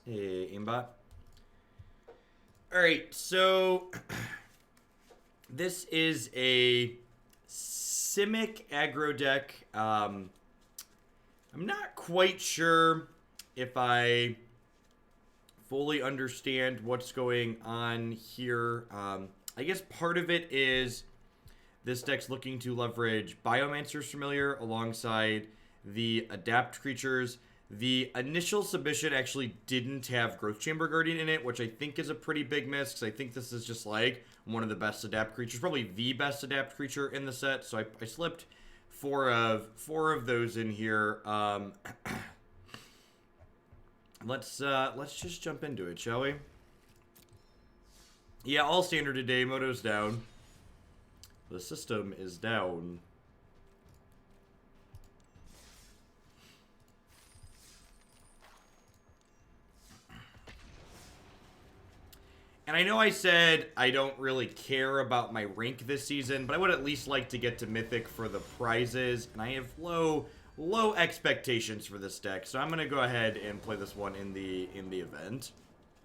Hey, aimbot. Alright, so this is a Simic aggro deck. I'm not quite sure if I fully understand what's going on here. I guess part of it is this deck's looking to leverage Biomancer's Familiar alongside the Adapt creatures. The initial submission actually didn't have Growth Chamber Guardian in it, which I think is a pretty big miss, because I think this is just like one of the best Adapt creatures, probably the best Adapt creature in the set. So I slipped four of those in here. Let's just jump into it, shall we? Yeah, all standard today. Moto's down. The system is down. And I know I said I don't really care about my rank this season, but I would at least like to get to Mythic for the prizes. And I have low expectations for this deck, so I'm gonna go ahead and play this one in the event,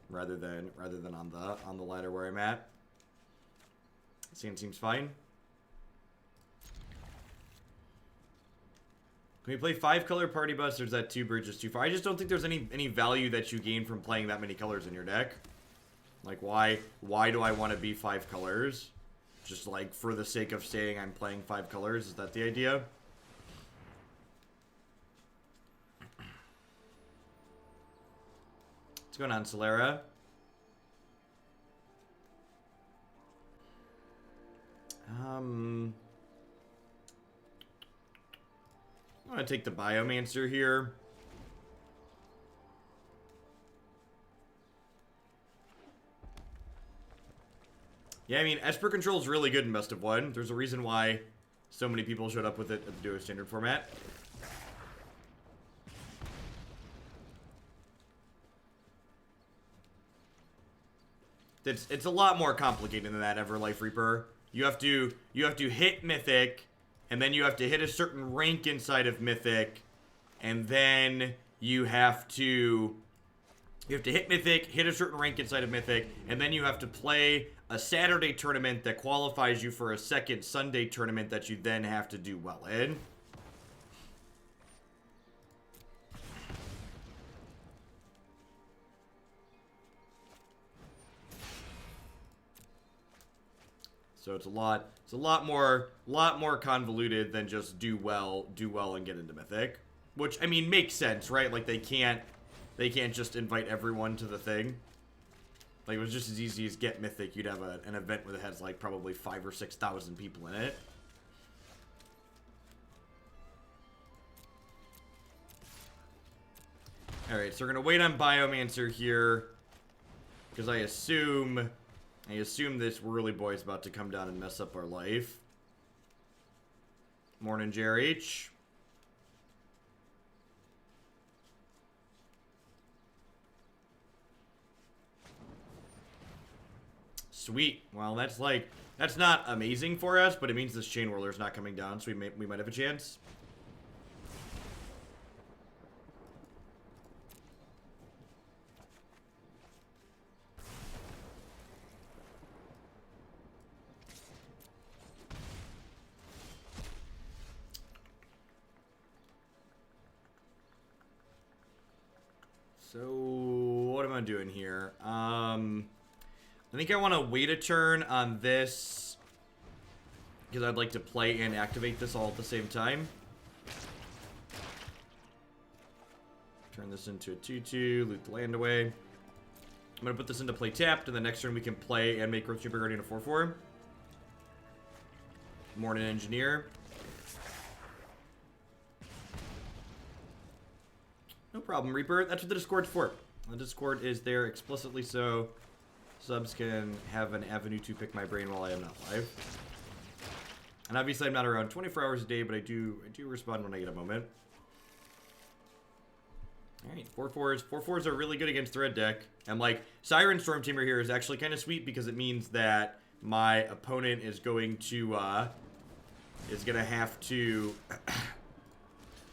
rather than on the ladder where I'm at. Seems fine. Can we play 5-color party bus, or is that 2 bridges too far? I just don't think there's any value that you gain from playing that many colors in your deck. Like, why do I want to be 5 colors? Just, like, for the sake of saying I'm playing 5 colors? Is that the idea? What's going on, Solera? I'm going to take the Biomancer here. Yeah, I mean, Esper Control is really good in Best of 1. There's a reason why so many people showed up with it at the Duo Standard format. It's a lot more complicated than that, Everlife Reaper. You have to hit Mythic, and then you have to hit a certain rank inside of Mythic, and then you have to hit Mythic, hit a certain rank inside of Mythic, and then you have to play a Saturday tournament that qualifies you for a second Sunday tournament that you then have to do well in. So it's a lot more convoluted than just do well and get into Mythic, which I mean makes sense, right? Like they can't just invite everyone to the thing. Like it was just as easy as get Mythic. You'd have an event where it has like probably 5,000 or 6,000 people in it. All right, so we're gonna wait on Biomancer here because I assume this whirly boy is about to come down and mess up our life. Morning, Jerry H. Sweet. Well, that's not amazing for us, but it means this Chain Whirler is not coming down, so we might have a chance. So, what am I doing here? I think I want to wait a turn on this because I'd like to play and activate this all at the same time. Turn this into a 2/2, loot the land away. I'm going to put this into play tapped, and the next turn we can play and make Growth Chamber Guardian a 4/4. Morning, Engineer. No problem, Reaper. That's what the Discord's for. The Discord is there explicitly so subs can have an avenue to pick my brain while I am not live. And obviously I'm not around 24 hours a day, but I do respond when I get a moment. Alright, 4/4s. 4/4s are really good against the red deck. And like, Siren Stormtamer here is actually kind of sweet because it means that my opponent is going to have to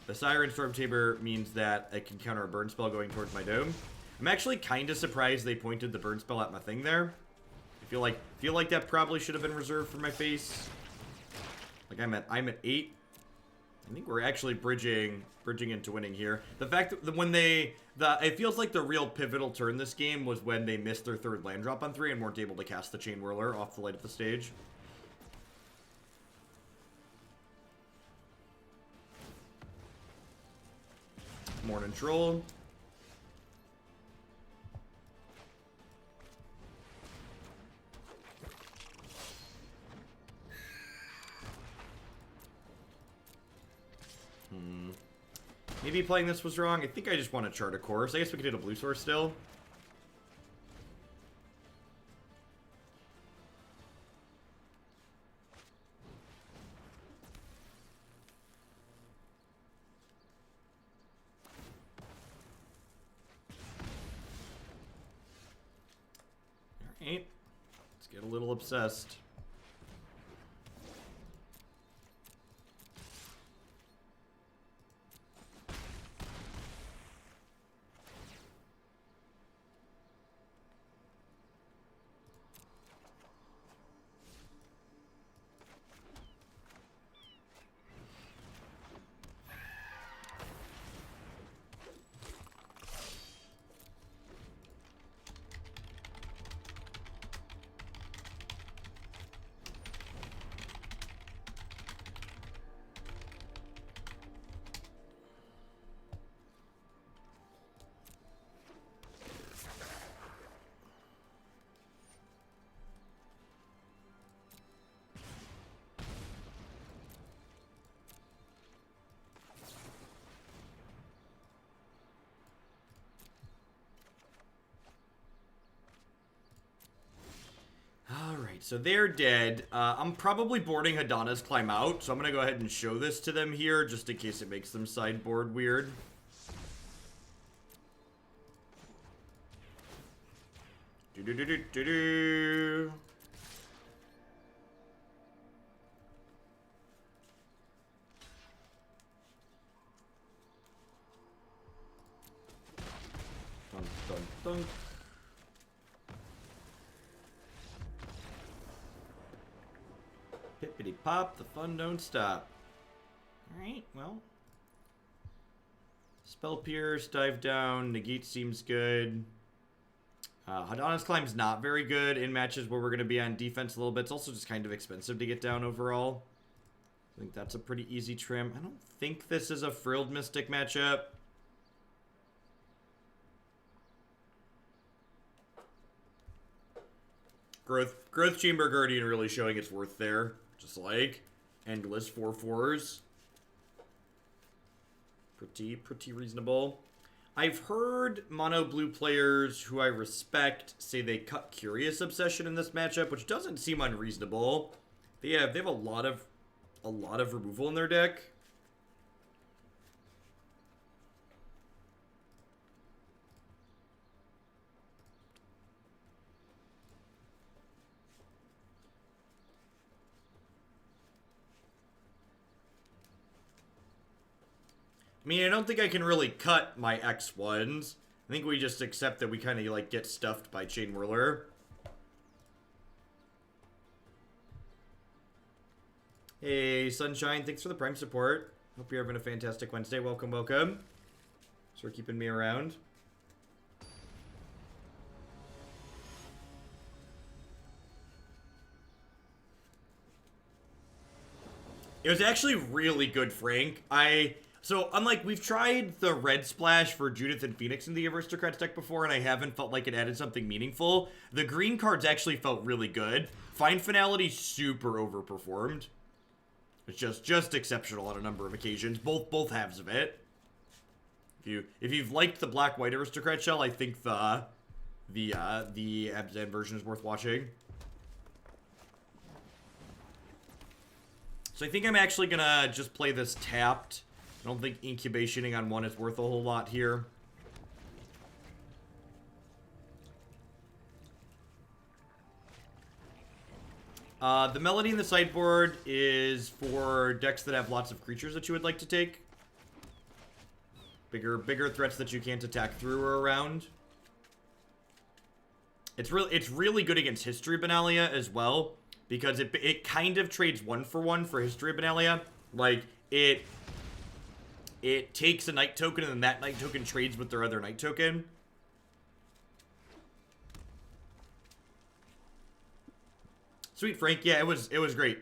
the Siren Stormtamer means that I can counter a burn spell going towards my dome. I'm actually kind of surprised they pointed the burn spell at my thing there. I feel like that probably should have been reserved for my face. Like I'm at 8. I think we're actually bridging into winning here. The fact that when it feels like the real pivotal turn this game was when they missed their 3rd land drop on 3 and weren't able to cast the Chain Whirler off the light of the stage. Morning Troll. Maybe playing this was wrong. I think I just want to chart a course. I guess we could hit a blue source still. Alright. Let's get a little obsessed. So they're dead. I'm probably boarding Hadana's Climb Out, so I'm going to go ahead and show this to them here, just in case it makes them sideboard weird. Do-do-do-do-do-do. Dun, dun, dun. Pippity pop, the fun don't stop. Alright, well. Spell Pierce, Dive Down, Negate seems good. Hadana's Climb's not very good in matches where we're going to be on defense a little bit. It's also just kind of expensive to get down overall. I think that's a pretty easy trim. I don't think this is a Frilled Mystic matchup. Growth Chamber Guardian really showing its worth there. Just like endless 4/4s. Pretty reasonable. I've heard mono blue players who I respect say they cut Curious Obsession in this matchup, which doesn't seem unreasonable. They have a lot of removal in their deck. I mean, I don't think I can really cut my X1s. I think we just accept that we kind of, like, get stuffed by Chain Whirler. Hey, Sunshine, thanks for the Prime support. Hope you're having a fantastic Wednesday. Welcome, welcome. Thanks for keeping me around. It was actually really good, Frank. So, unlike, we've tried the red splash for Judith and Phoenix in the Aristocrats deck before, and I haven't felt like it added something meaningful. The green cards actually felt really good. Find Finality super overperformed. It's just exceptional on a number of occasions. Both halves of it. If you've liked the black-white Aristocrat shell, I think the Abzan version is worth watching. So I think I'm actually gonna just play this tapped. I don't think incubationing on one is worth a whole lot here. The Melody in the sideboard is for decks that have lots of creatures that you would like to take. Bigger threats that you can't attack through or around. It's really good against History Benalia as well, because it kind of trades 1-for-1 for History Benalia. Like, it takes a night token, and then that night token trades with their other night token. Sweet Frank, yeah, it was great.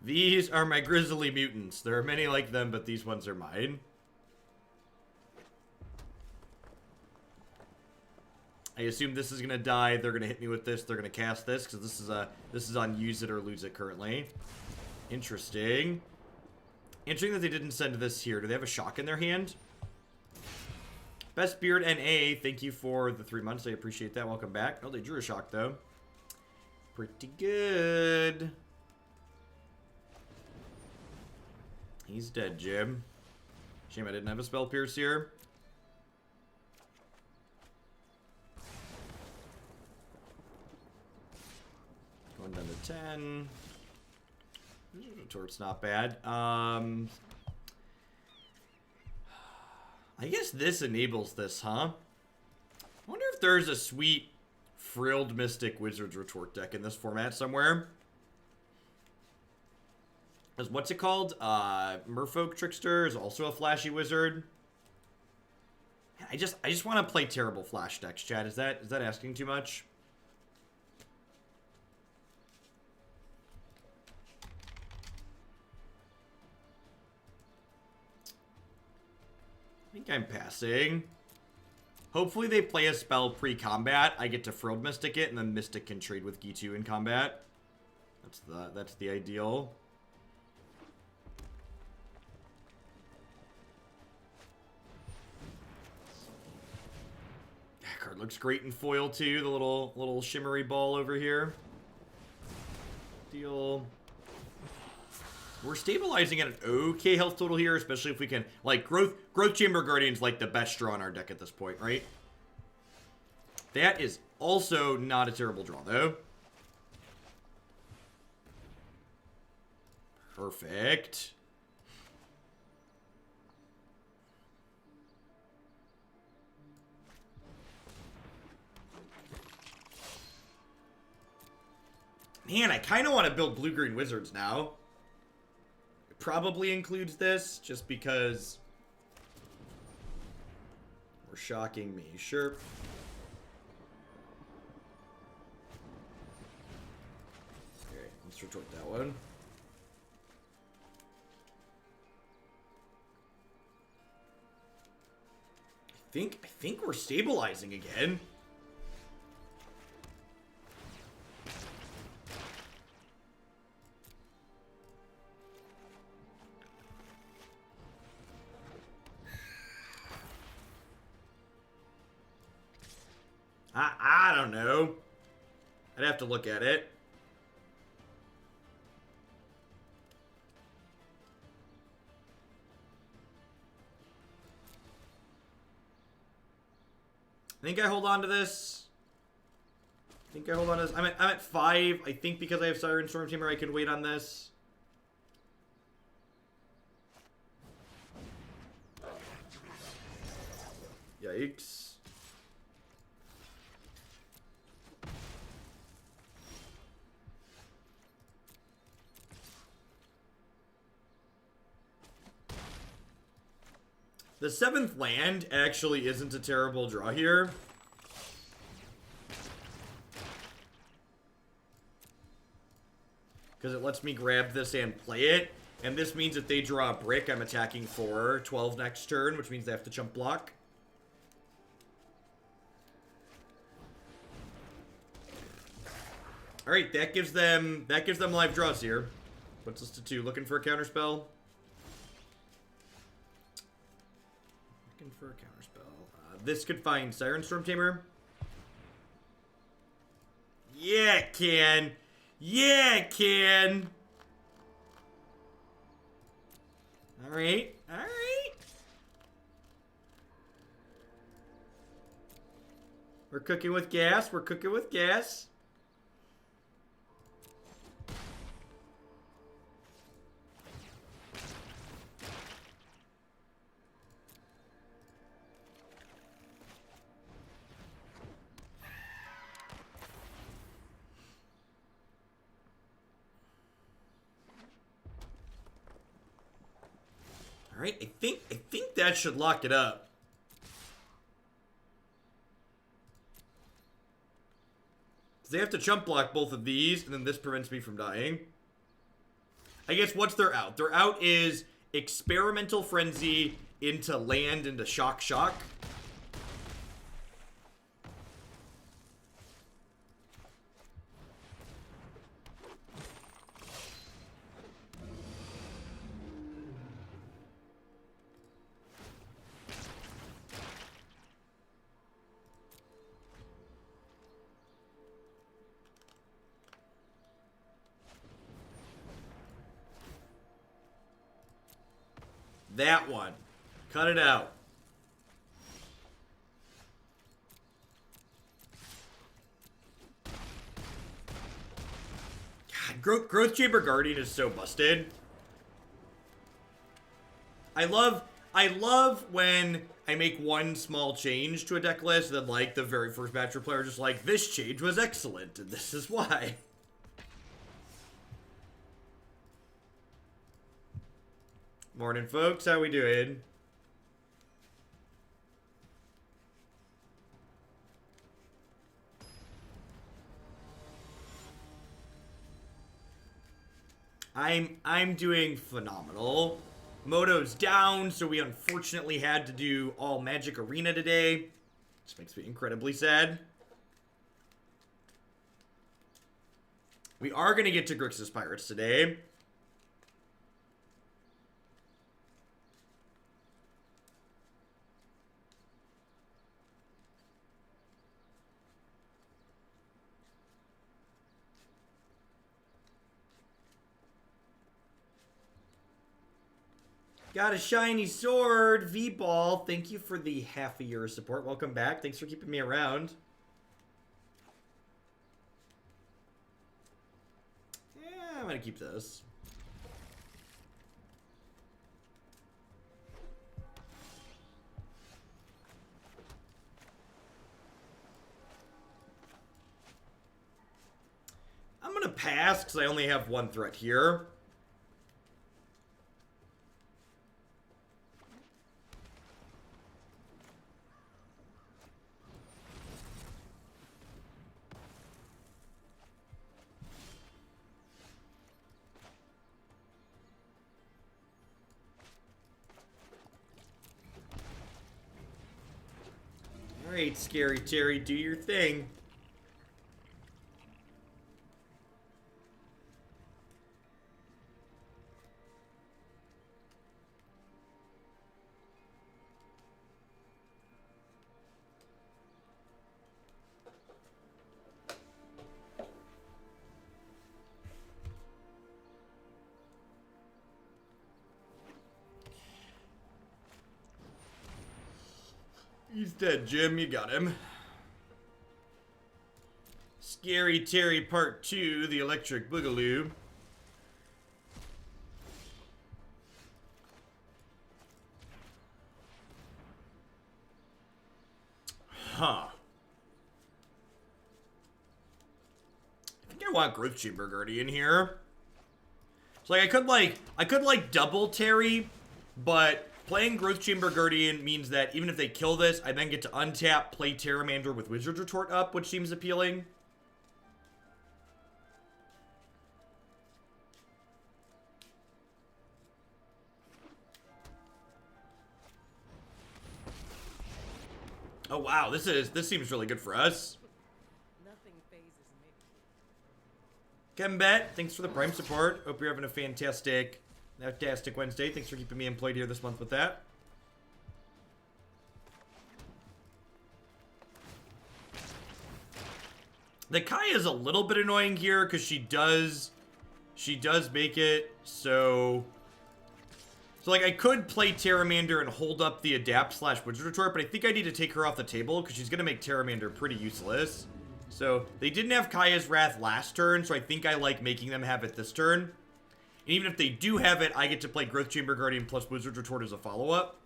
These are my grizzly mutants. There are many like them, but these ones are mine. I assume this is gonna die. They're gonna hit me with this. They're gonna cast this because this is on use it or lose it currently. Interesting. Interesting that they didn't send this here. Do they have a shock in their hand? Best Beard NA, thank you for the 3 months. I appreciate that. Welcome back. Oh, they drew a shock though. Pretty good. He's dead, Jim. Shame I didn't have a Spell Pierce here. Going down to 10. Retort's not bad. I guess this enables this, huh? I wonder if there's a sweet Frilled Mystic Wizard's Retort deck in this format somewhere. Because what's it called? Merfolk Trickster is also a flashy wizard. I just want to play terrible flash decks, Chad. Is that asking too much? I think I'm passing. Hopefully they play a spell pre-combat. I get to Frilled Mystic it, and then Mystic can trade with Gitu in combat. That's the ideal. That card looks great in foil too. The little shimmery ball over here. Deal. We're stabilizing at an okay health total here, especially if we can, like, Growth Chamber Guardian's like the best draw in our deck at this point, right? That is also not a terrible draw, though. Perfect. Man, I kind of want to build blue-green wizards now. Probably includes this, just because we're shocking me. Sure. Okay, let's retort that one. I think we're stabilizing again. I don't know. I'd have to look at it. I think I hold on to this. I'm at 5. I think because I have Siren Stormtamer, I can wait on this. Yikes. The 7th land actually isn't a terrible draw here. Because it lets me grab this and play it. And this means if they draw a brick, I'm attacking for 12 next turn, which means they have to chump block. Alright, that gives them live draws here. Puts us to 2. Looking for a counterspell. For a counterspell. This could find Siren Stormtamer. Yeah, it can. Yeah, it can. Alright. Alright. We're cooking with gas. We're cooking with gas. All right, I think that should lock it up. They have to chump block both of these, and then this prevents me from dying. I guess what's their out? Their out is Experimental Frenzy into land into Shock Shock. That one. Cut it out. God, Growth Chamber Guardian is so busted. I love when I make one small change to a deck list, and then like the very first match player just like, this change was excellent, and this is why. Morning, folks. How we doing? I'm doing phenomenal. Moto's down, so we unfortunately had to do all Magic Arena today. This makes me incredibly sad. We are going to get to Grixis Pirates today. Got a shiny sword, V-Ball. Thank you for the half a year of support. Welcome back. Thanks for keeping me around. Yeah, I'm gonna keep this. I'm gonna pass because I only have one threat here. Alright, Scary Terry, do your thing. He's dead, Jim. You got him. Scary Terry Part 2, the Electric Boogaloo. Huh. I think I want Growth Chamber Guardian here. So like I could double Terry, but playing Growth Chamber Guardian means that even if they kill this, I then get to untap, play Pteramander with Wizard's Retort up, which seems appealing. Oh wow, this seems really good for us. Nothing phases me. Kembet, thanks for the Prime support. Hope you're having a fantastic Wednesday. Thanks for keeping me employed here this month with that. The Kai is a little bit annoying here because she does make it so So, like, I could play Pteramander and hold up the Adapt / Wizard Retort, but I think I need to take her off the table because she's going to make Pteramander pretty useless. So, they didn't have Kaya's Wrath last turn, so I think I like making them have it this turn. And even if they do have it, I get to play Growth Chamber Guardian plus Wizard Retort as a follow-up.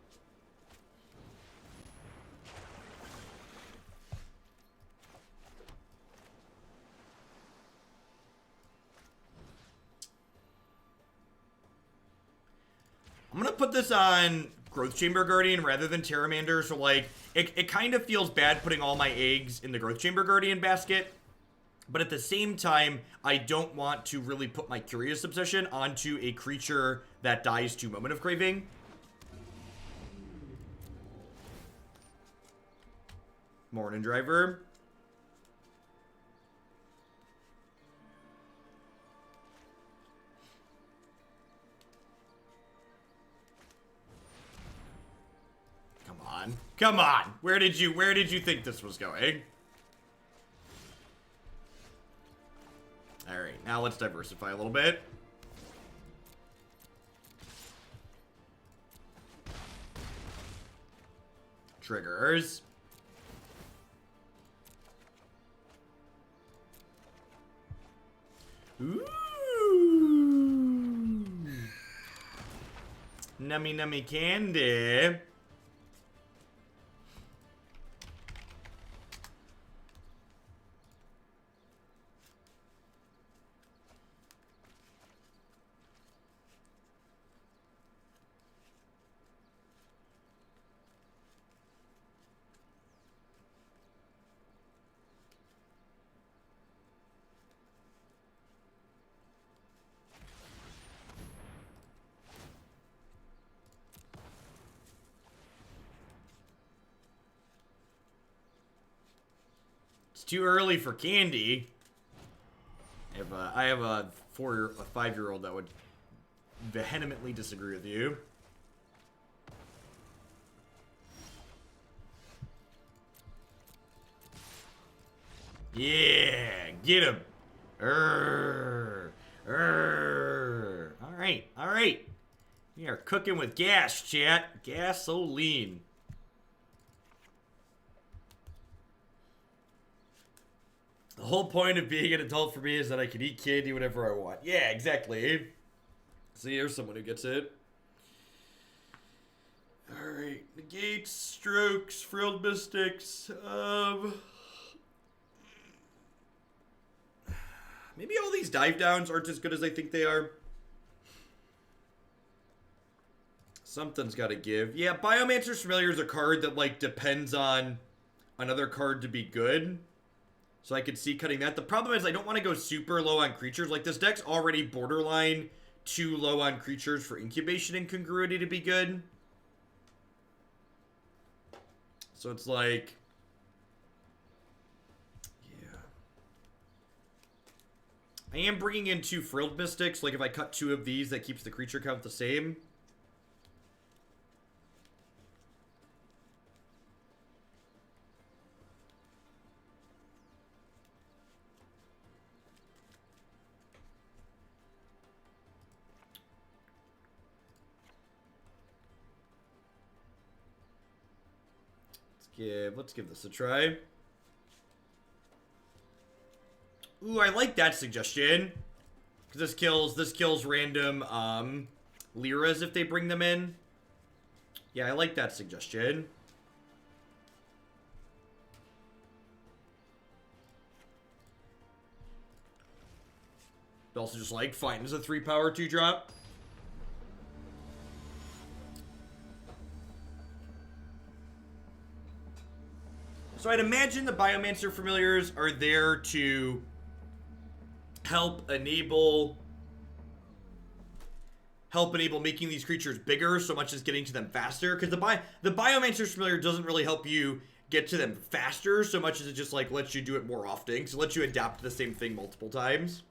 I'm going to put this on Growth Chamber Guardian rather than Pteramander, so, like, it kind of feels bad putting all my eggs in the Growth Chamber Guardian basket, but at the same time, I don't want to really put my Curious Obsession onto a creature that dies to Moment of Craving. Morning Driver. Come on. Where did you think this was going? All right, now let's diversify a little bit. Triggers. Ooh. Nummy nummy candy. It's too early for candy. I have a 5-year-old that would vehemently disagree with you. Yeah, get him. All right. We are cooking with gas, chat. Gasoline. The whole point of being an adult for me is that I can eat candy whenever I want. Yeah, exactly. See, here's someone who gets it. Alright. Negates, strokes, frilled mystics. Maybe all these dive downs aren't as good as I think they are. Something's got to give. Yeah, Biomancer's Familiar is a card that, like, depends on another card to be good. So I could see cutting that. The problem is I don't want to go super low on creatures. Like, this deck's already borderline too low on creatures for Incubation and Incongruity to be good. So it's like... yeah. I am bringing in 2 Frilled Mystics. Like, if I cut 2 of these, that keeps the creature count the same. Let's give this a try. Ooh, I like that suggestion. Because this kills random Lyras if they bring them in. Yeah, I like that suggestion. Also just like, fine, is a 3-power 2-drop. So I'd imagine the Biomancer Familiars are there to help enable making these creatures bigger so much as getting to them faster. Because the Biomancer's Familiar doesn't really help you get to them faster so much as it just, like, lets you do it more often. So it lets you adapt to the same thing multiple times.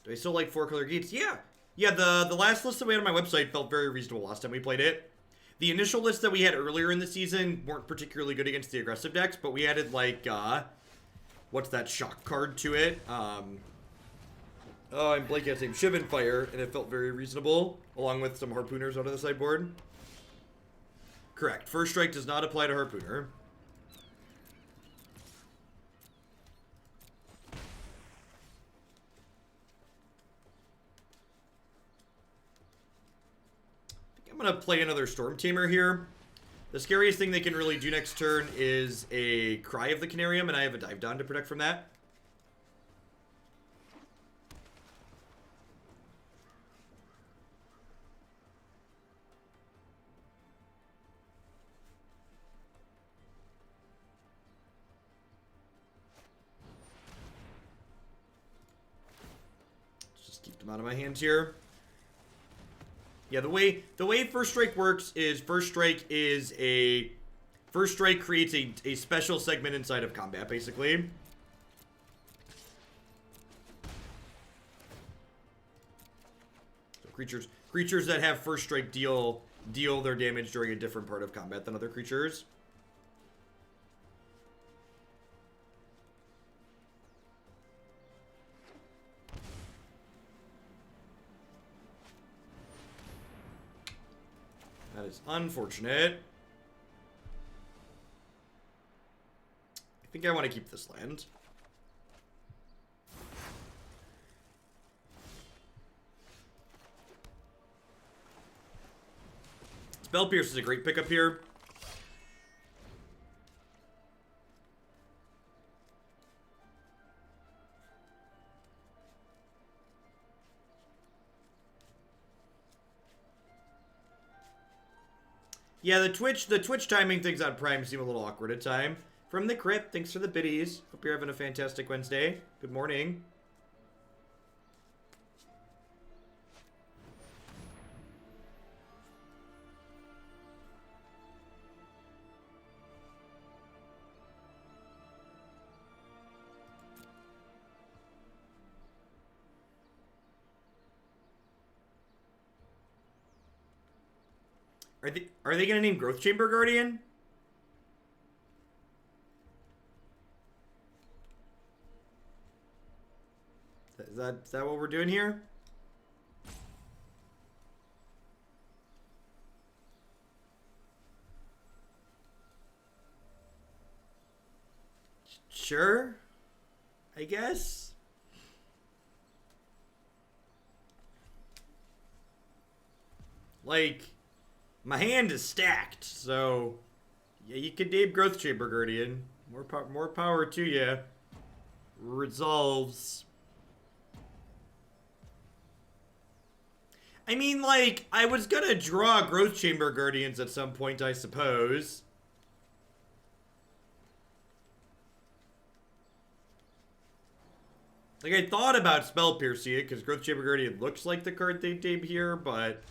Do I still like 4-color gates? Yeah. Yeah, the last list that we had on my website felt very reasonable last time we played it. The initial list that we had earlier in the season weren't particularly good against the aggressive decks, but we added, like, what's that shock card to it. Oh, I'm blanking on his name. Shivan Fire, and it felt very reasonable, along with some Harpooners out of the sideboard. Correct. First Strike does not apply to Harpooner. I think I'm going to play another Stormtamer here. The scariest thing they can really do next turn is a Cry of the Canarium, and I have a Dive Down to protect from that. Out of my hands here. Yeah, the way First Strike works is First Strike creates a special segment inside of combat, basically. So creatures that have First Strike deal their damage during a different part of combat than other creatures. That is unfortunate. I think I want to keep this land. Spell Pierce is a great pickup here. Yeah, the Twitch timing things on Prime seem a little awkward at time. From the Crypt, thanks for the biddies. Hope you're having a fantastic Wednesday. Good morning. Are they gonna name Growth Chamber Guardian? Is that what we're doing here? Sure, I guess. Like, my hand is stacked, so yeah, you can name Growth Chamber Guardian. More power to you. Resolves. I mean, like, I was gonna draw Growth Chamber Guardians at some point, I suppose. Like, I thought about Spell Piercing it, because Growth Chamber Guardian looks like the card they named here, but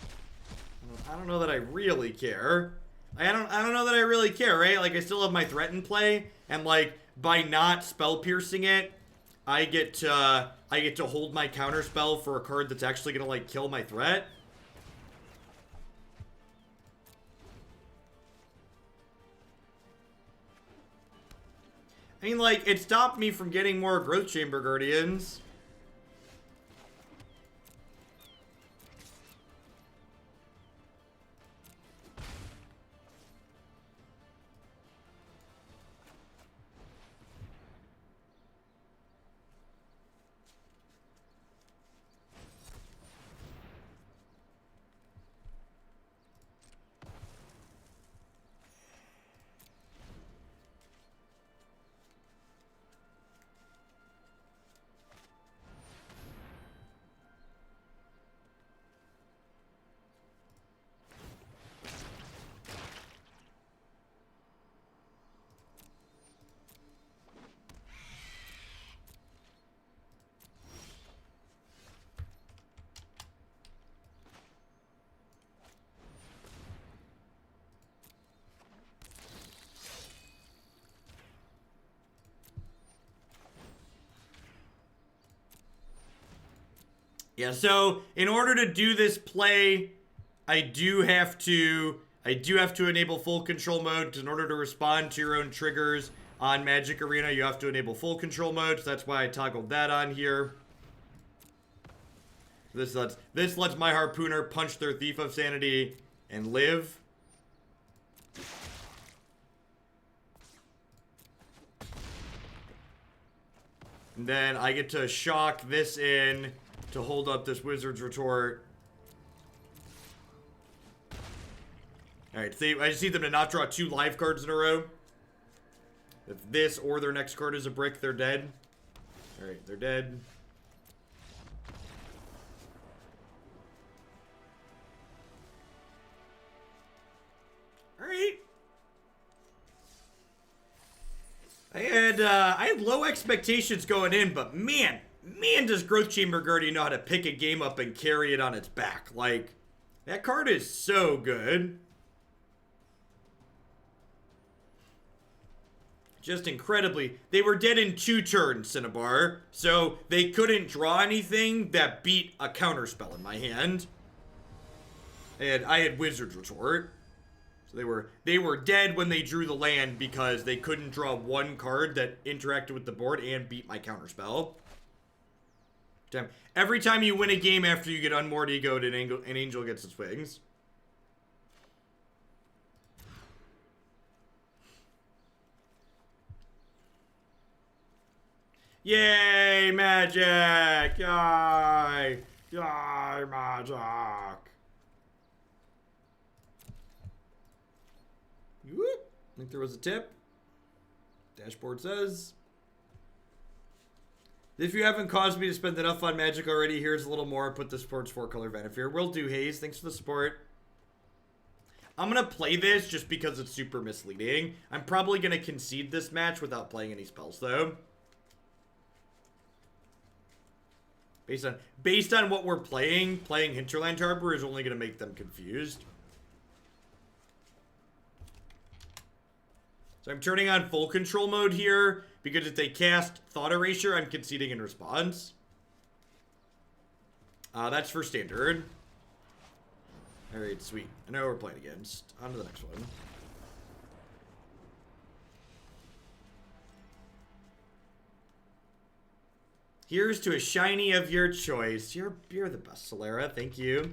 I don't know that I really care. I don't know that I really care, right? Like, I still have my threat in play, and like, by not Spell Piercing it, I get to hold my counter spell for a card that's actually gonna like kill my threat. I mean, like, it stopped me from getting more Growth Chamber Guardians. Yeah, so in order to do this play, I do have to enable full control mode, because in order to respond to your own triggers on Magic Arena, you have to enable full control mode, so that's why I toggled that on here. This lets my Harpooner punch their Thief of Sanity and live. And then I get to shock this in to hold up this Wizard's Retort. Alright, see, I just need them to not draw 2 live cards in a row. If this or their next card is a brick, they're dead. Alright, they're dead. Alright. I had low expectations going in, but man, does Growth Chamber Guardian know how to pick a game up and carry it on its back. Like, that card is so good. Just incredibly. They were dead in 2 turns, Cinnabar, so they couldn't draw anything that beat a counterspell in my hand. And I had Wizard's Retort. So they were dead when they drew the land because they couldn't draw 1 card that interacted with the board and beat my counterspell. Damn. Every time you win a game after you get Unmoored Ego'd, an angel gets its wings. Yay, magic! Yay! Yay, magic! Whoop. I think there was a tip. Dashboard says, if you haven't caused me to spend enough on Magic already, here's a little more. Put the sports 4-color Vanifier. Will do, Hayes. Thanks for the support. I'm going to play this just because it's super misleading. I'm probably going to concede this match without playing any spells, though. Based on what we're playing Hinterland Harbor is only going to make them confused. So I'm turning on full control mode here, because if they cast Thought Erasure, I'm conceding in response. That's for standard. Alright, sweet. I know who we're playing against. On to the next one. Here's to a shiny of your choice. You're the best, Solera. Thank you.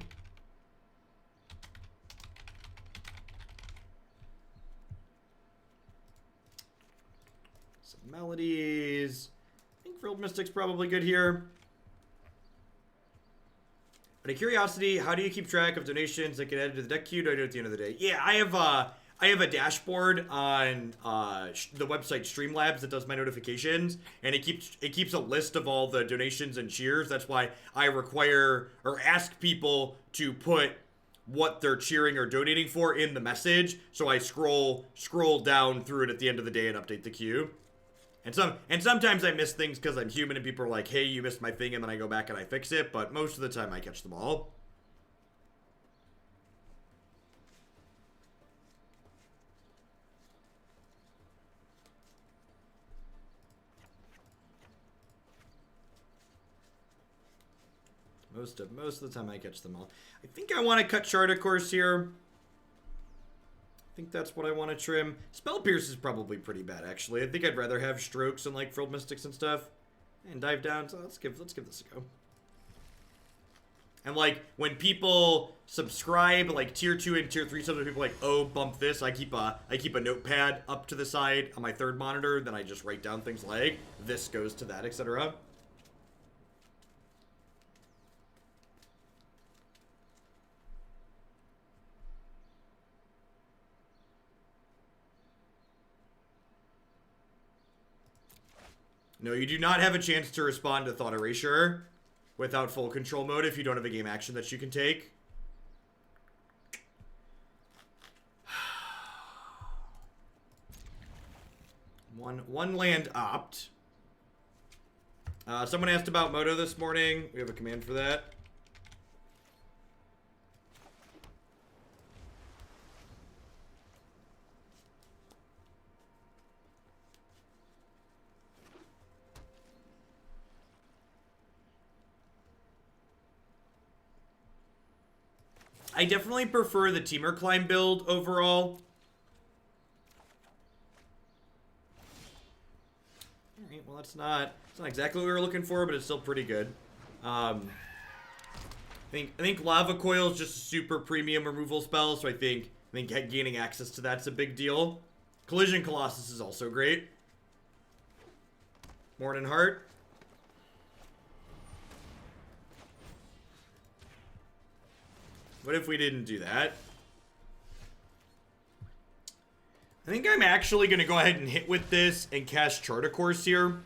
Some melodies. I think Frilled Mystic's probably good here. Out of curiosity, how do you keep track of donations that get added to the deck queue? Do I do it at the end of the day? Yeah, I have a dashboard on the website Streamlabs that does my notifications, and it keeps a list of all the donations and cheers. That's why I require or ask people to put what they're cheering or donating for in the message, so I scroll down through it at the end of the day and update the queue. And sometimes I miss things because I'm human and people are like, hey, you missed my thing, and then I go back and I fix it, but most of the time I catch them all. Most of the time I catch them all. I think I want to cut Charter Course here. I think that's what I want to trim. Spell Pierce is probably pretty bad, actually. I think I'd rather have Strokes and like Frilled Mystics and stuff. And Dive Down, so let's give this a go. And like, when people subscribe, like tier 2 and tier 3, some people are like, oh, bump this. I keep a notepad up to the side on my third monitor, then I just write down things like, this goes to that, etc. No, you do not have a chance to respond to Thought Erasure without full control mode if you don't have a game action that you can take. One land opt. Someone asked about Moto this morning. We have a command for that. I definitely prefer the Teamer Climb build overall. Well, it's not exactly what we were looking for, but it's still pretty good. I think Lava Coil is just a super premium removal spell, so I think gaining access to that's a big deal. Collision Colossus is also great. Morning Heart. What if we didn't do that? I think I'm actually going to go ahead and hit with this and cast Chart a Course here. I'm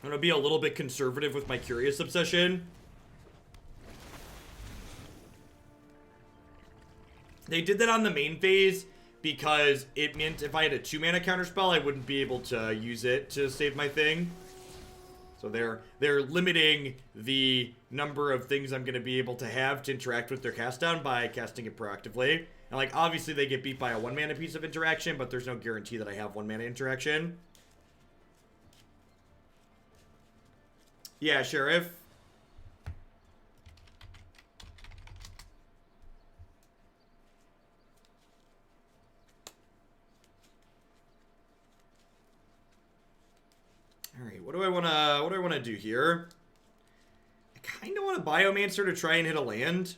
going to be a little bit conservative with my Curious Obsession. They did that on the main phase because it meant if I had a 2-mana counterspell, I wouldn't be able to use it to save my thing. So they're limiting the number of things I'm going to be able to have to interact with their cast down by casting it proactively. And like obviously they get beat by a 1-mana piece of interaction, but there's no guarantee that I have 1-mana interaction. Yeah, Sheriff. All right, what do I want to do here? I kind of want a Biomancer to try and hit a land.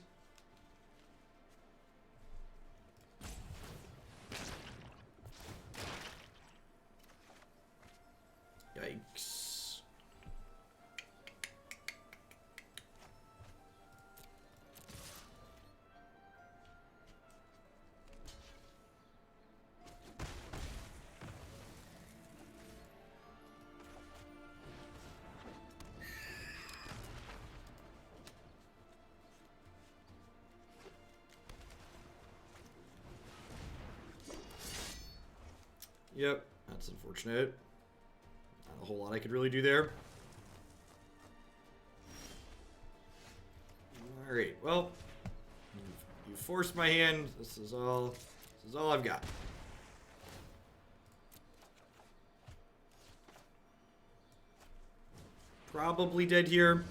Yikes. Yep, that's unfortunate. Not a whole lot I could really do there. Alright, well, you forced my hand. This is all I've got. Probably dead here.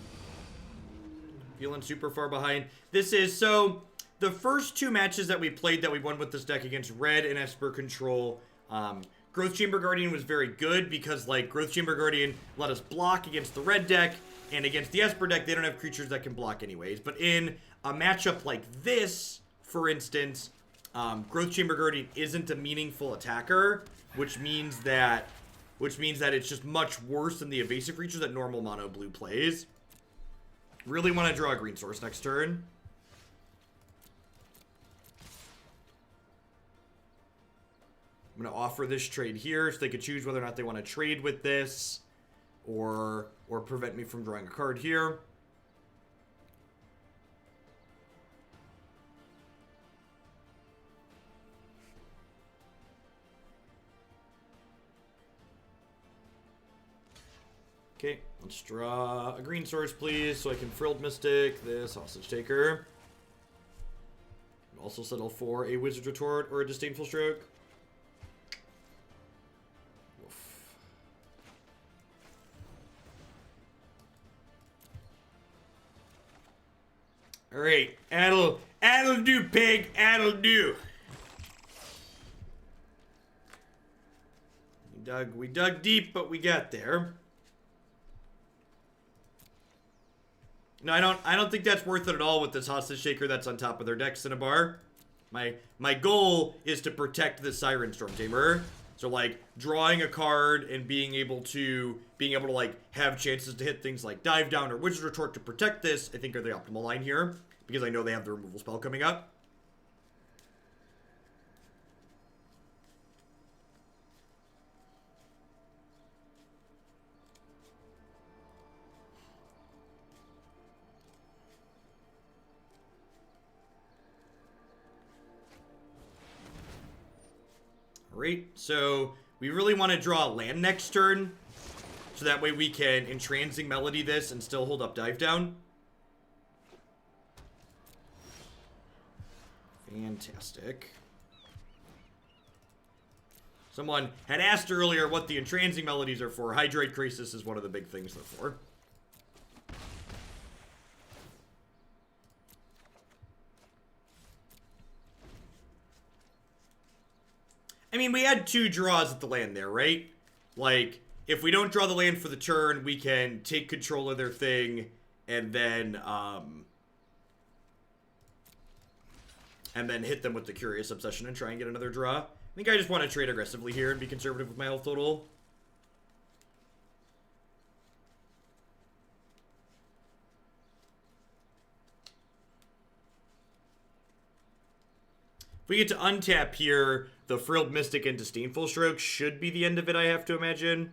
Feeling super far behind. This is so the first 2 matches that we played that we won with this deck against Red and Esper Control. Growth Chamber Guardian was very good because, like, Growth Chamber Guardian let us block against the red deck, and against the Esper deck, they don't have creatures that can block anyways. But in a matchup like this, for instance, Growth Chamber Guardian isn't a meaningful attacker, which means that it's just much worse than the evasive creatures that normal mono blue plays. Really want to draw a green source next turn. I'm going to offer this trade here so they could choose whether or not they want to trade with this or prevent me from drawing a card here. Okay, let's draw a green source, please, so I can Frilled Mystic this Hostage Taker. Also settle for a Wizard's Retort or a Disdainful Stroke. Alright, that'll do, pig. That'll do. We dug deep, but we got there. No, I don't think that's worth it at all with this Hostage Shaker that's on top of their deck, Cinnabar. My goal is to protect the Siren Stormtamer. So like drawing a card and being able to like have chances to hit things like Dive Down or Wizard Retort to protect this, I think are the optimal line here. Because I know they have the removal spell coming up. Alright, so we really want to draw a land next turn. So that way we can Entrancing Melody this and still hold up Dive Down. Fantastic. Someone had asked earlier what the Entrancing Melodies are for. Hydroid Crisis is one of the big things they're for. I mean, we had 2 draws at the land there, right? Like, if we don't draw the land for the turn, we can take control of their thing and then hit them with the Curious Obsession and try and get another draw. I think I just want to trade aggressively here and be conservative with my health total. If we get to untap here, the Frilled Mystic and Disdainful Stroke should be the end of it, I have to imagine.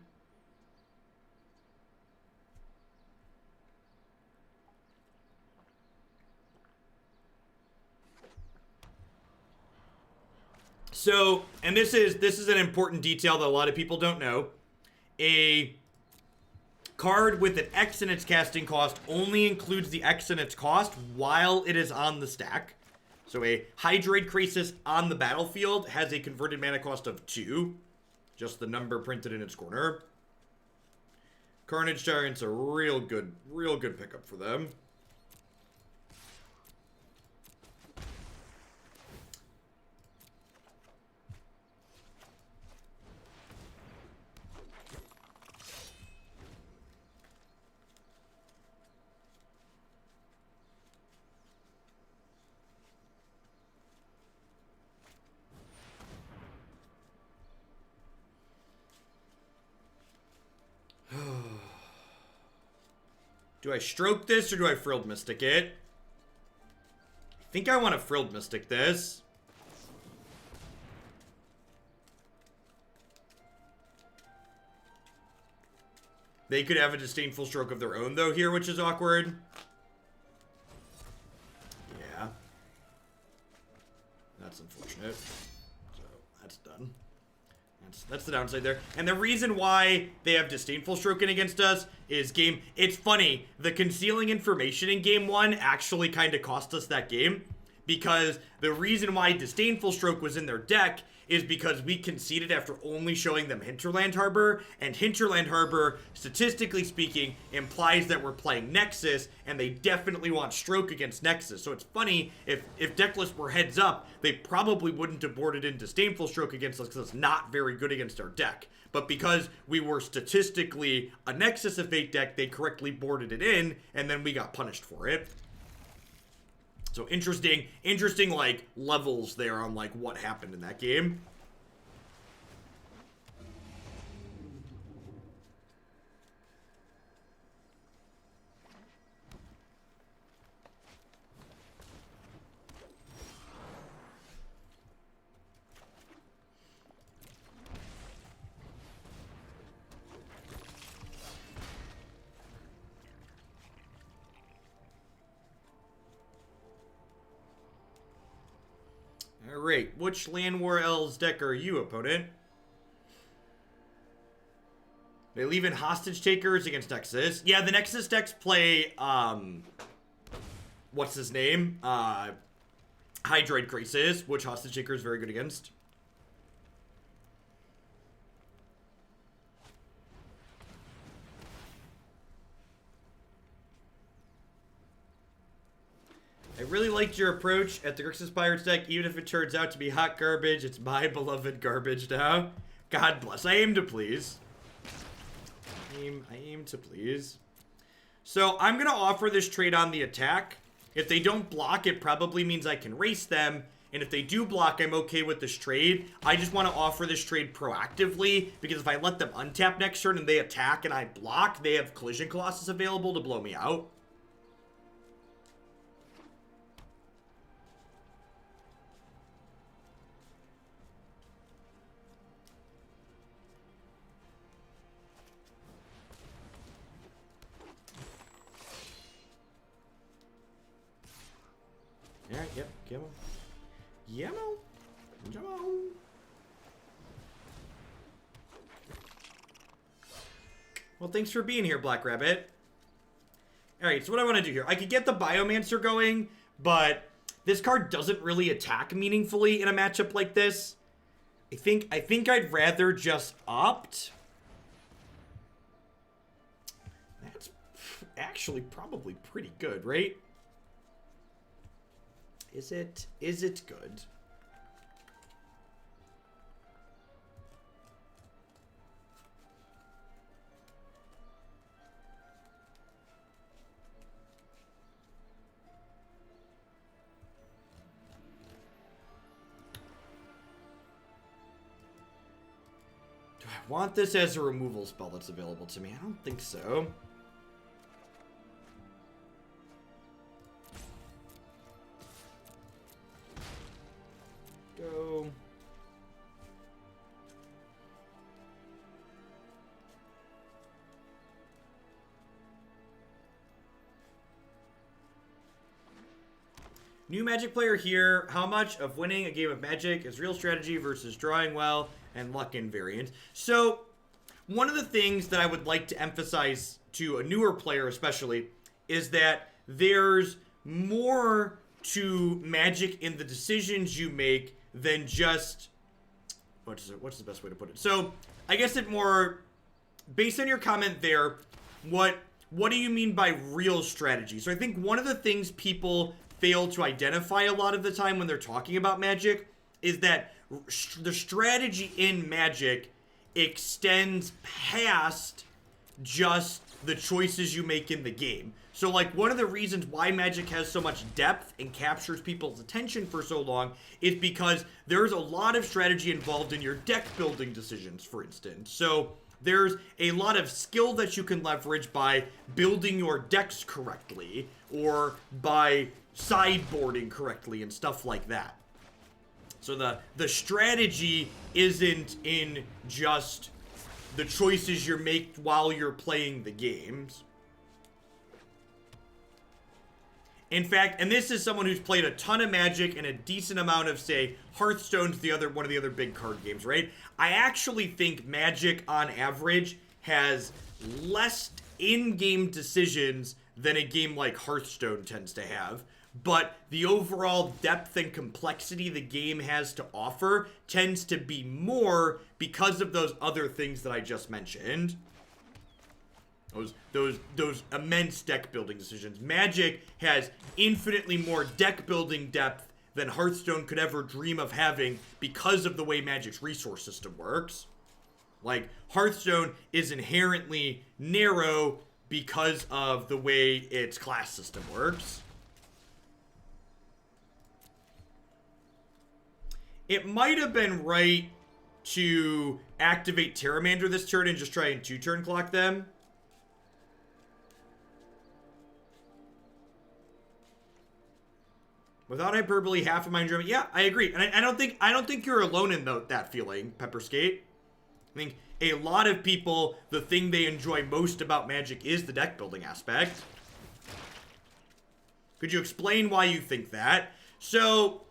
So, and this is an important detail that a lot of people don't know. A card with an X in its casting cost only includes the X in its cost while it is on the stack. So a Hydroid Crisis on the battlefield has a converted mana cost of 2. Just the number printed in its corner. Carnage Giant's a real good pickup for them. Do I stroke this or do I Frilled Mystic it? I think I want to Frilled Mystic this. They could have a Disdainful Stroke of their own though here, which is awkward. Yeah. That's unfortunate. So that's done. That's the downside there. And the reason why they have Disdainful Stroke in against us is it's funny, the concealing information in game 1 actually kind of cost us that game, because the reason why Disdainful Stroke was in their deck is because we conceded after only showing them Hinterland Harbor, and Hinterland Harbor, statistically speaking, implies that we're playing Nexus, and they definitely want Stroke against Nexus. So it's funny, if deck lists were heads up, they probably wouldn't have boarded in Disdainful Stroke against us because it's not very good against our deck. But because we were statistically a Nexus of Fate deck, they correctly boarded it in, and then we got punished for it. So interesting like levels there on like what happened in that game. Alright, which Land War Elves deck are you, opponent? They leave in Hostage Takers against Nexus. Yeah, the Nexus decks play, what's his name? Hydroid Crisis, which Hostage Taker is very good against. I really liked your approach at the Grixis Pirates deck. Even if it turns out to be hot garbage, it's my beloved garbage now. God bless. I aim to please. I aim to please. So I'm going to offer this trade on the attack. If they don't block, it probably means I can race them. And if they do block, I'm okay with this trade. I just want to offer this trade proactively, because if I let them untap next turn and they attack and I block, they have Collision Colossus available to blow me out. Alright, yep, come on. Yamo. Yamo. Well, thanks for being here, Black Rabbit. Alright, so what I want to do here. I could get the Biomancer going, but this card doesn't really attack meaningfully in a matchup like this. I think I'd rather just opt. That's actually probably pretty good, right? Is it good? want this as a removal spell that's available to me? I don't think so. Go. New Magic player here. How much of winning a game of Magic is real strategy versus drawing well and luck invariant? So, one of the things that I would like to emphasize to a newer player especially is that there's more to Magic in the decisions you make than just... What's the best way to put it? So, I guess it more... Based on your comment there, what do you mean by real strategy? So I think one of the things people fail to identify a lot of the time when they're talking about Magic is that the strategy in Magic extends past just the choices you make in the game. So like one of the reasons why Magic has so much depth and captures people's attention for so long is because there's a lot of strategy involved in your deck building decisions, for instance. So there's a lot of skill that you can leverage by building your decks correctly or by sideboarding correctly and stuff like that. So the strategy isn't in just the choices you make while you're playing the games. In fact, and this is someone who's played a ton of Magic and a decent amount of, say, Hearthstone's one of the other big card games, right? I actually think Magic, on average, has less in-game decisions than a game like Hearthstone tends to have. But the overall depth and complexity the game has to offer tends to be more because of those other things that I just mentioned. Those immense deck building decisions. Magic has infinitely more deck building depth than Hearthstone could ever dream of having because of the way Magic's resource system works. Like, Hearthstone is inherently narrow because of the way its class system works. It might have been right to activate Pteramander this turn and just try and 2-turn clock them. Without hyperbole, half of my enjoyment. Yeah, I agree, and I don't think you're alone in that feeling, Pepperskate. I think a lot of people, the thing they enjoy most about Magic is the deck building aspect. Could you explain why you think that? So,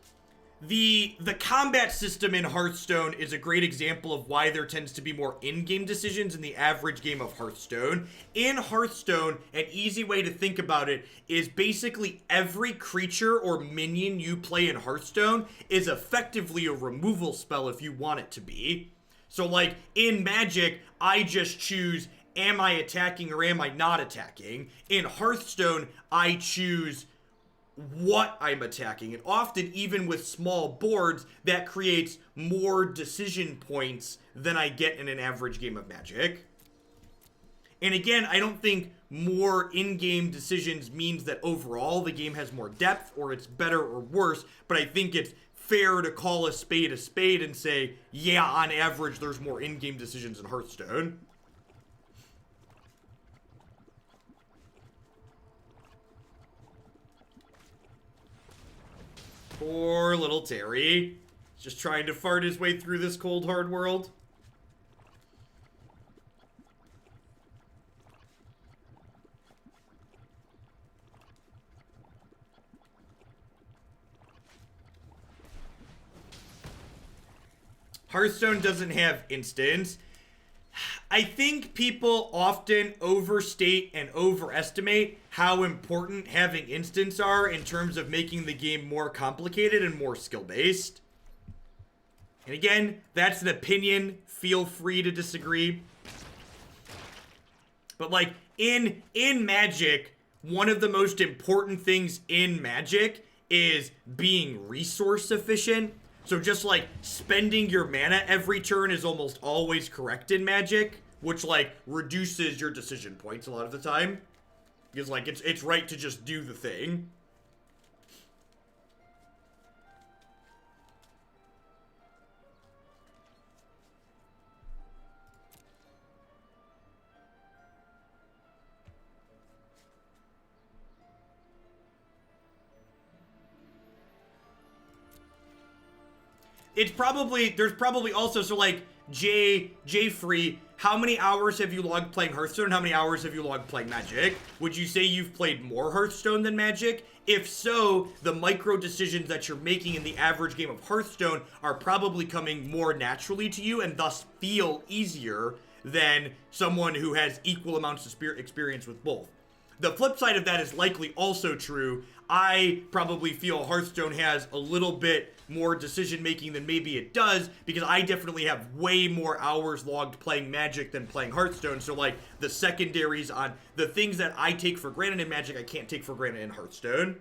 the combat system in Hearthstone is a great example of why there tends to be more in-game decisions in the average game of Hearthstone. In Hearthstone, an easy way to think about it is basically every creature or minion you play in Hearthstone is effectively a removal spell if you want it to be. So like in Magic, I just choose, am I attacking or am I not attacking? In Hearthstone, I choose what I'm attacking, and often even with small boards that creates more decision points than I get in an average game of Magic. And again, I don't think more in-game decisions means that overall the game has more depth or it's better or worse, but I think it's fair to call a spade and say, yeah, on average there's more in-game decisions in Hearthstone. Poor little Terry. He's just trying to fart his way through this cold, hard world. Hearthstone doesn't have instants. I think people often overstate and overestimate how important having instants are in terms of making the game more complicated and more skill-based. And again, that's an opinion. Feel free to disagree. But like, in Magic, one of the most important things in Magic is being resource efficient. So just like spending your mana every turn is almost always correct in Magic, which like reduces your decision points a lot of the time. Because like it's right to just do the thing. it's probably, there's probably also, so like, J Free, how many hours have you logged playing Hearthstone, and how many hours have you logged playing Magic? Would you say you've played more Hearthstone than Magic? If so, the micro decisions that you're making in the average game of Hearthstone are probably coming more naturally to you and thus feel easier than someone who has equal amounts of experience with both. The flip side of that is likely also true. I probably feel Hearthstone has a little bit more decision making than maybe it does, because I definitely have way more hours logged playing Magic than playing Hearthstone. So like the secondaries on the things that I take for granted in Magic, I can't take for granted in Hearthstone.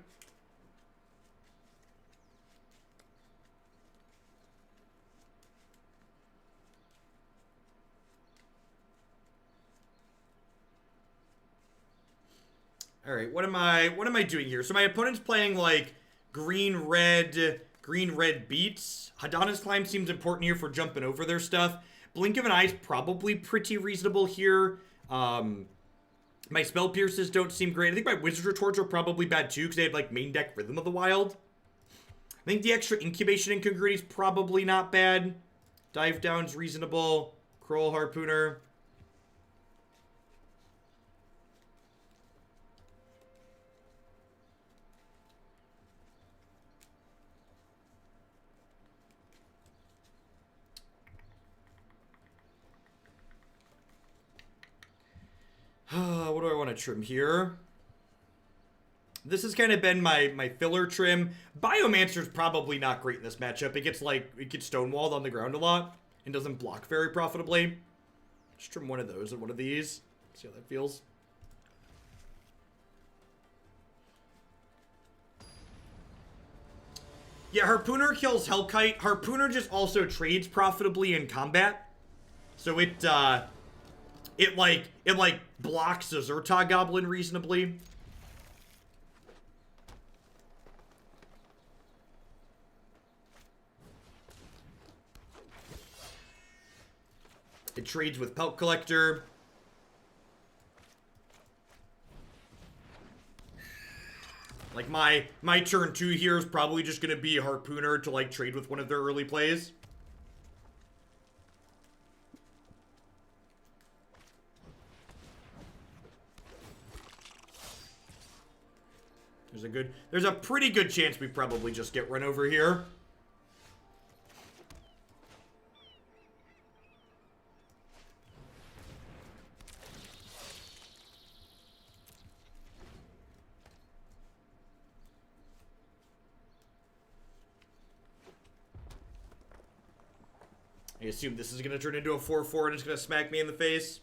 All right, what am I doing here? So my opponent's playing like green red beats. Hadana's Climb seems important here for jumping over their stuff. Blink of an Eye is probably pretty reasonable here. My Spell Pierces don't seem great. I think my Wizard Retorts are probably bad too, because they have like main deck Rhythm of the Wild. I think the extra Incubation Incongruity is probably not bad. Dive Down's reasonable. Kraul Harpooner. What do I want to trim here? This has kind of been my filler trim. Biomancer's probably not great in this matchup. It gets stonewalled on the ground a lot and doesn't block very profitably. Just trim one of those and one of these. See how that feels. Yeah, Harpooner kills Hellkite. Harpooner just also trades profitably in combat. So it blocks the Zertog Goblin reasonably. It trades with Pelt Collector. Like my turn 2 here is probably just gonna be Harpooner to like trade with one of their early plays. There's a pretty good chance we probably just get run over here. I assume this is going to turn into a 4-4 and it's going to smack me in the face.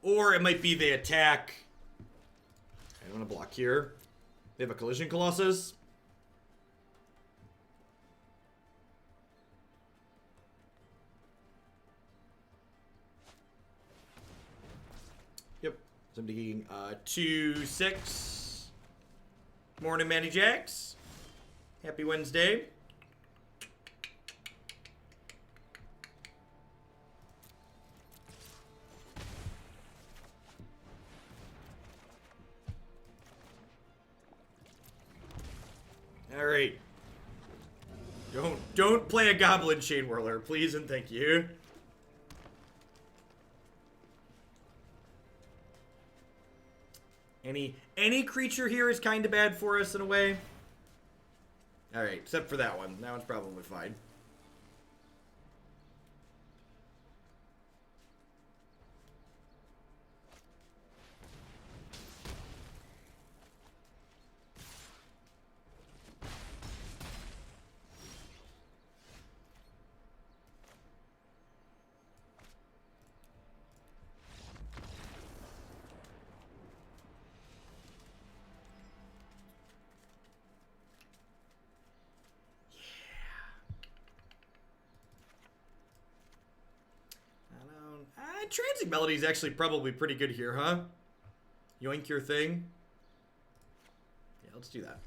Or it might be they attack. I don't want to block here. They have a Collision Colossus. Yep. So I'm taking 2-6. Morning, Manny Jacks. Happy Wednesday. All right. Don't play a Goblin Chain Whirler, please and thank you. Any creature here is kind of bad for us in a way. All right, except for that one. That one's probably fine. Transit Melody is actually probably pretty good here, huh? Yoink your thing. Yeah, let's do that.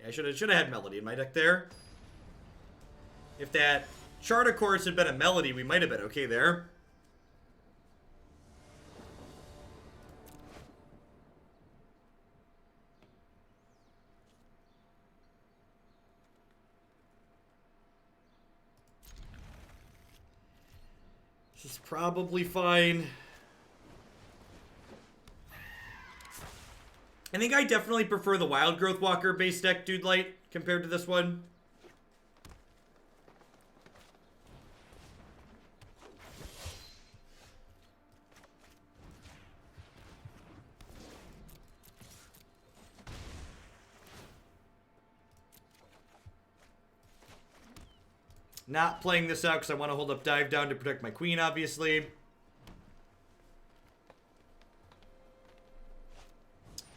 Yeah, I should have had Melody in my deck there. If that Chart of Course had been a Melody, we might have been okay there. probably fine. I think I definitely prefer the Wild Growth Walker base deck Dude Light compared to this one. Not playing this out because I want to hold up Dive Down to protect my queen, obviously.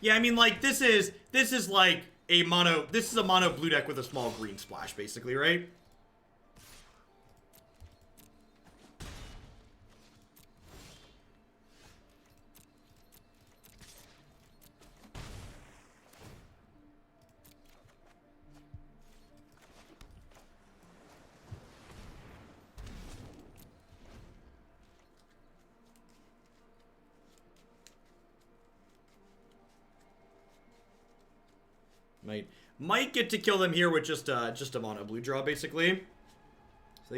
Yeah, I mean, like, this is like a mono blue deck with a small green splash, basically, right? Might get to kill them here with just a mono blue draw, basically. So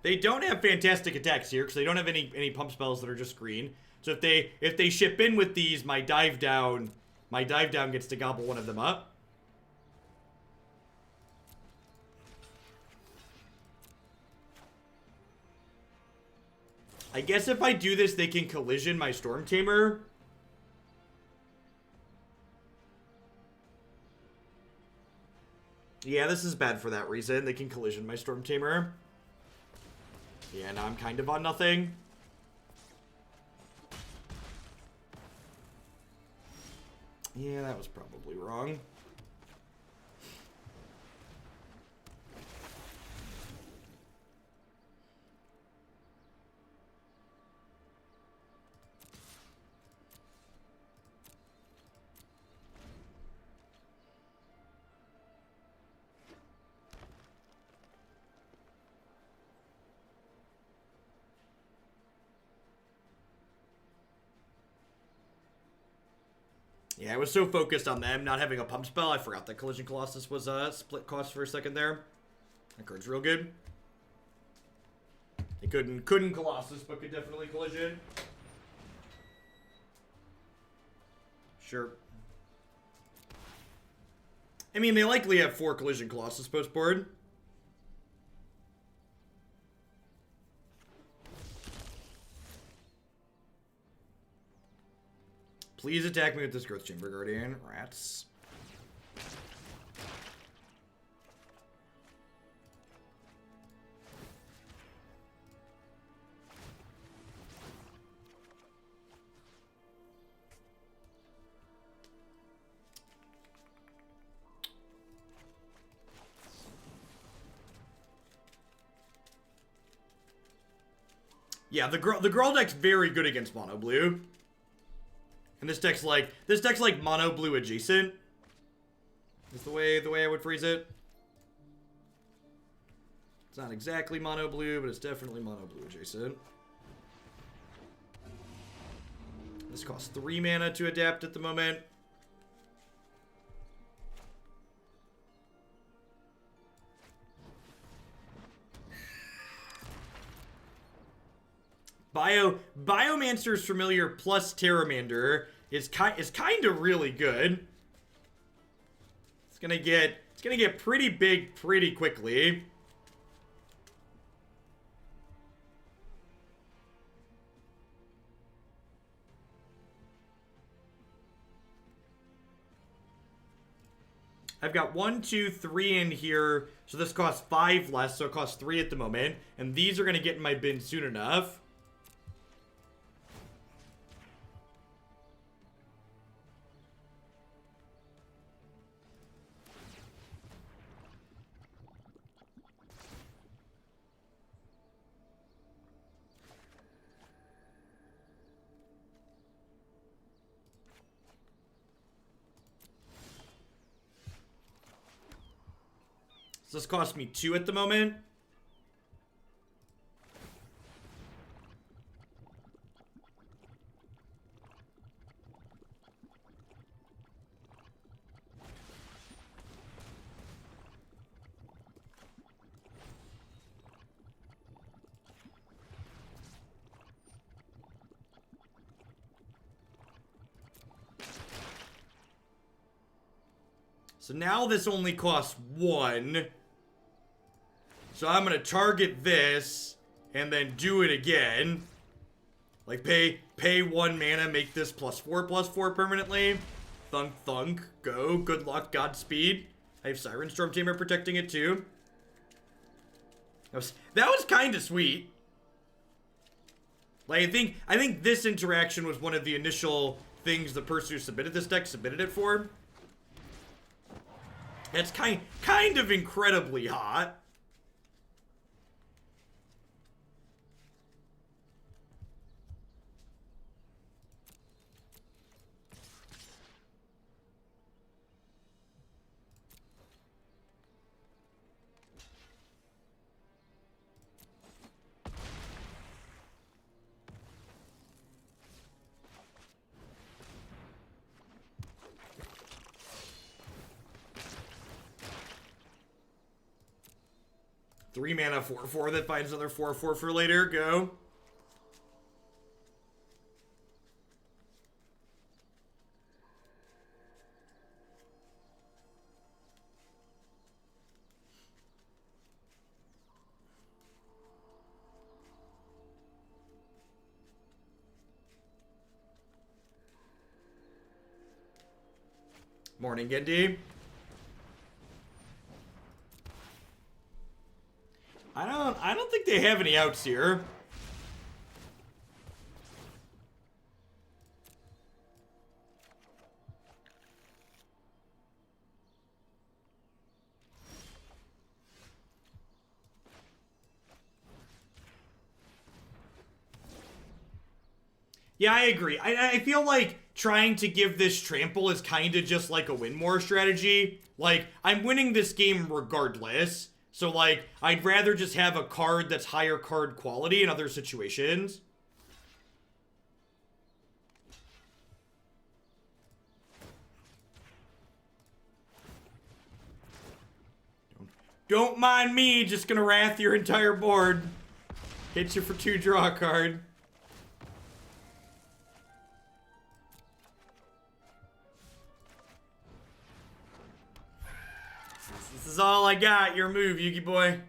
they don't have fantastic attacks here because they don't have any pump spells that are just green. So if they ship in with these, my dive down gets to gobble one of them up. I guess if I do this, they can collision my Stormtamer. Yeah, this is bad for that reason. They can collision my Stormtamer. Yeah, now I'm kind of on nothing. Yeah, that was probably wrong. Yeah, I was so focused on them not having a pump spell, I forgot that Collision Colossus was split cost for a second there. That card's real good. They couldn't Colossus, but could definitely Collision. Sure. I mean, they likely have 4 Collision Colossus post board. Please attack me with this Growth Chamber Guardian. Rats. Yeah, the Grawl deck's very good against mono blue. And this deck's like mono blue adjacent. Is the way I would phrase it. It's not exactly mono blue, but it's definitely mono blue adjacent. This costs 3 mana to adapt at the moment. Biomancer's Familiar plus Pteramander is kind of really good. It's gonna get pretty big pretty quickly. I've got 1, 2, 3 in here, so this costs 5 less, so it costs 3 at the moment, and these are gonna get in my bin soon enough. So this costs me 2 at the moment. So now this only costs 1. So I'm going to target this and then do it again. Like pay 1 mana, make this +4/+4 permanently. Thunk, thunk, go. Good luck, Godspeed. I have Siren Stormtamer protecting it too. That was kind of sweet. Like I think this interaction was one of the initial things the person who submitted this deck submitted it for. That's kind of incredibly hot. Three mana 4/4 that finds another 4/4 for later. Go. Morning, Gendy. I don't think they have any outs here. Yeah, I agree. I feel like trying to give this trample is kind of just like a win more strategy. Like, I'm winning this game regardless. So, like, I'd rather just have a card that's higher card quality in other situations. Don't mind me, just gonna wrath your entire board. Hit you for 2, draw a card. This is all I got. Your move, Yugi boy.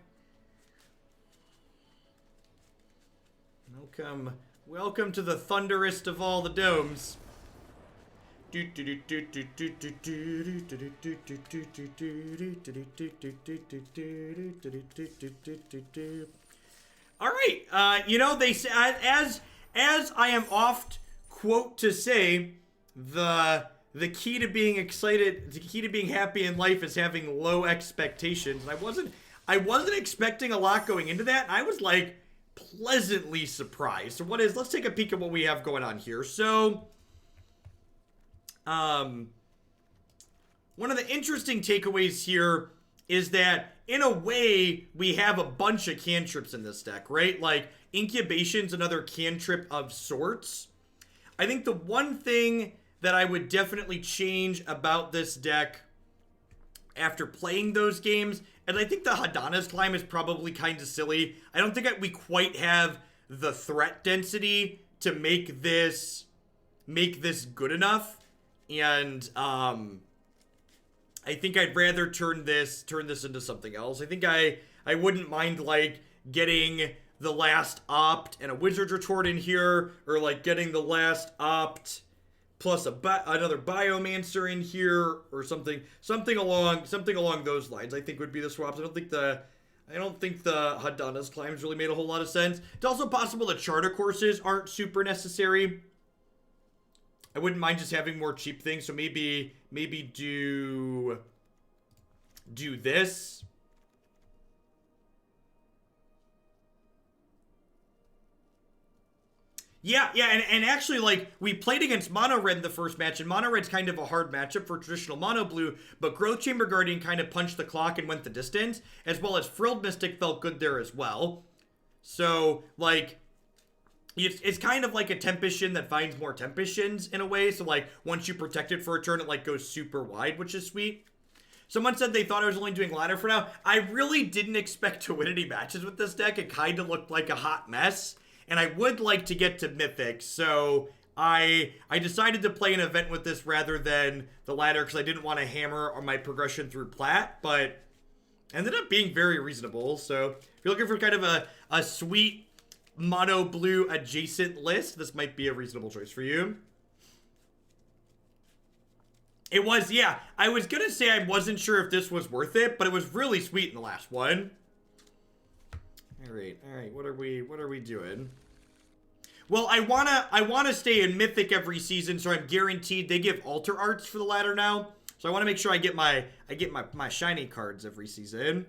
Welcome to the thunderest of all the domes. All right. You know, they say, as I am oft quote to say, the key to being excited, the key to being happy in life is having low expectations. And I wasn't expecting a lot going into that. I was like pleasantly surprised. So let's take a peek at what we have going on here. So, one of the interesting takeaways here is that in a way we have a bunch of cantrips in this deck, right? Like Incubation's another cantrip of sorts. I think the one thing that I would definitely change about this deck after playing those games, and I think the Hadana's Climb is probably kind of silly. I don't think we quite have the threat density to make this good enough. And I think I'd rather turn this into something else. I think I wouldn't mind like getting the last opt and a Wizard's Retort in here, or like getting the last opt plus another Biomancer in here, or something along those lines. I think would be the swaps. I don't think the Hadana's Climbs really made a whole lot of sense. It's also possible the charter courses aren't super necessary. I wouldn't mind just having more cheap things. So maybe do this. Yeah, and actually, like, we played against Mono Red in the first match, and Mono Red's kind of a hard matchup for traditional Mono Blue, but Growth Chamber Guardian kind of punched the clock and went the distance, as well as Frilled Mystic felt good there as well. So, like, it's kind of like a Tempestion that finds more Tempestions in a way, so, like, once you protect it for a turn, it, like, goes super wide, which is sweet. Someone said they thought I was only doing ladder for now. I really didn't expect to win any matches with this deck. It kind of looked like a hot mess. And I would like to get to Mythic, so I decided to play an event with this rather than the ladder because I didn't want to hammer on my progression through plat, but ended up being very reasonable. So if you're looking for kind of a sweet mono blue adjacent list, this might be a reasonable choice for you. It was, yeah. I was gonna say I wasn't sure if this was worth it, but it was really sweet in the last one. All right. What are we doing? Well, I wanna stay in Mythic every season, so I'm guaranteed they give altar arts for the ladder now. So I want to make sure I get my shiny cards every season.